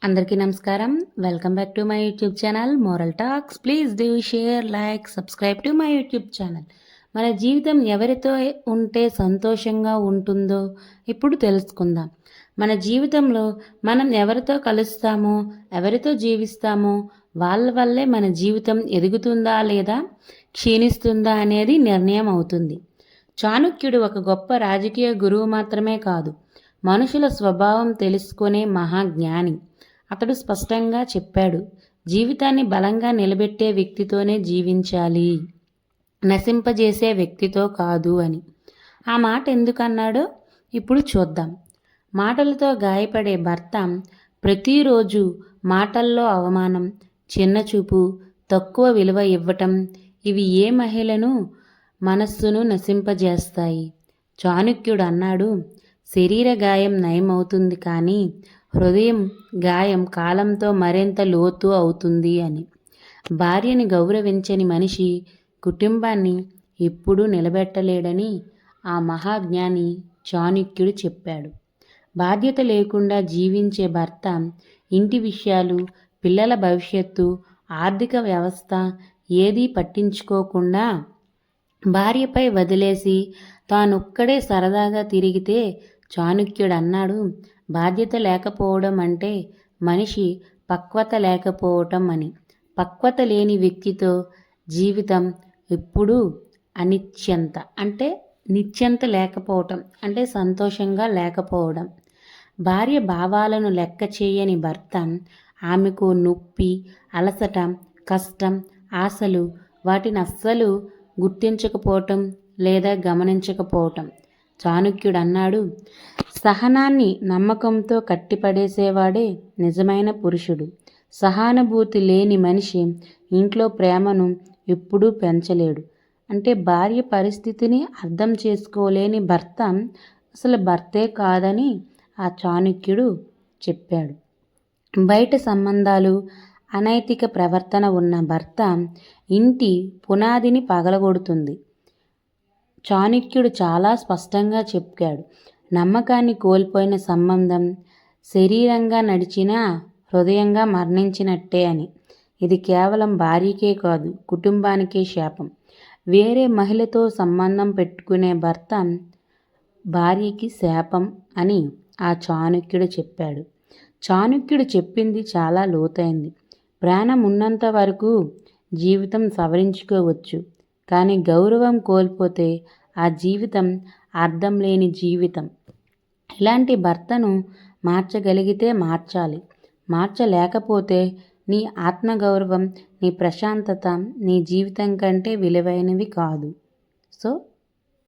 అందరికీ నమస్కారం. Welcome back to my YouTube channel moral talks. Please do share, like, subscribe to my YouTube channel. మన జీవితం ఎవరితో ఉంటే సంతోషంగా ఉంటుందో ఇప్పుడు తెలుసుకుందాం. మన జీవితంలో మనం ఎవరితో కలుస్తామో, ఎవరితో జీవిస్తామో వాళ్ళ వల్లే మన జీవితం ఎదుగుతుందా లేదా క్షీణిస్తుందా అనేది నిర్ణయం అవుతుంది. చాణక్యుడు ఒక గొప్ప రాజకీయ గురువు మాత్రమే కాదు, మనుషుల స్వభావం తెలుసుకునే మహాజ్ఞాని. అతడు స్పష్టంగా చెప్పాడు, జీవితాన్ని బలంగా నిలబెట్టే వ్యక్తితోనే జీవించాలి, నశింపజేసే వ్యక్తితో కాదు అని. ఆ మాట ఎందుకన్నాడో ఇప్పుడు చూద్దాం. మాటలతో గాయపడే భర్త ప్రతిరోజు మాటల్లో అవమానం, చిన్నచూపు, తక్కువ విలువ ఇవ్వటం, ఇవి ఏ మహిళను మనస్సును నశింపజేస్తాయి. చాణక్యుడు అన్నాడు, శరీర గాయం నయమవుతుంది కానీ హృదయం గాయం కాలంతో మరింత లోతు అవుతుంది అని. భార్యని గౌరవించని మనిషి కుటుంబాన్ని ఎప్పుడూ నిలబెట్టలేడని ఆ మహాజ్ఞాని చాణక్యుడు చెప్పాడు. బాధ్యత లేకుండా జీవించే భర్త ఇంటి విషయాలు, పిల్లల భవిష్యత్తు, ఆర్థిక వ్యవస్థ ఏదీ పట్టించుకోకుండా భార్యపై వదిలేసి తానొక్కడే సరదాగా తిరిగితే చాణక్యుడు అన్నాడు, బాధ్యత లేకపోవడం అంటే మనిషి పక్వత లేకపోవటం అని. పక్వత లేని వ్యక్తితో జీవితం ఎప్పుడూ అనిశ్చంత అంటే నిశ్చంత లేకపోవటం అంటే సంతోషంగా లేకపోవడం. భార్య భావాలను లెక్క చేయని భర్త ఆమెకు నొప్పి, అలసట, కష్టం, ఆశలు వాటిని అస్సలు గుర్తించకపోవటం లేదా గమనించకపోవటం. చాణక్యుడు అన్నాడు, సహనాన్ని నమ్మకంతో కట్టిపడేసేవాడే నిజమైన పురుషుడు. సహానుభూతి లేని మనిషి ఇంట్లో ప్రేమను ఎప్పుడూ పెంచలేడు. అంటే భార్య పరిస్థితిని అర్థం చేసుకోలేని భర్త అసలు భర్తే కాదని ఆ చాణక్యుడు చెప్పాడు. బయట సంబంధాలు, అనైతిక ప్రవర్తన ఉన్న భర్త ఇంటి పునాదిని పగలగొడుతుంది. చాణక్యుడు చాలా స్పష్టంగా చెప్పాడు, నమ్మకాన్ని కోల్పోయిన సంబంధం శరీరంగా నడిచినా హృదయంగా మరణించినట్టే అని. ఇది కేవలం భార్యకే కాదు, కుటుంబానికే శాపం. వేరే మహిళతో సంబంధం పెట్టుకునే భర్త భార్యకి శాపం అని ఆ చాణక్యుడు చెప్పాడు. చాణక్యుడు చెప్పింది చాలా లోతైంది. ప్రాణం ఉన్నంత వరకు జీవితం సవరించుకోవచ్చు, కానీ గౌరవం కోల్పోతే ఆ జీవితం అర్థం లేని జీవితం. ఇలాంటి భర్తను మార్చగలిగితే మార్చాలి, మార్చలేకపోతే నీ ఆత్మగౌరవం, నీ ప్రశాంతత నీ జీవితం కంటే విలువైనవి కాదు. సో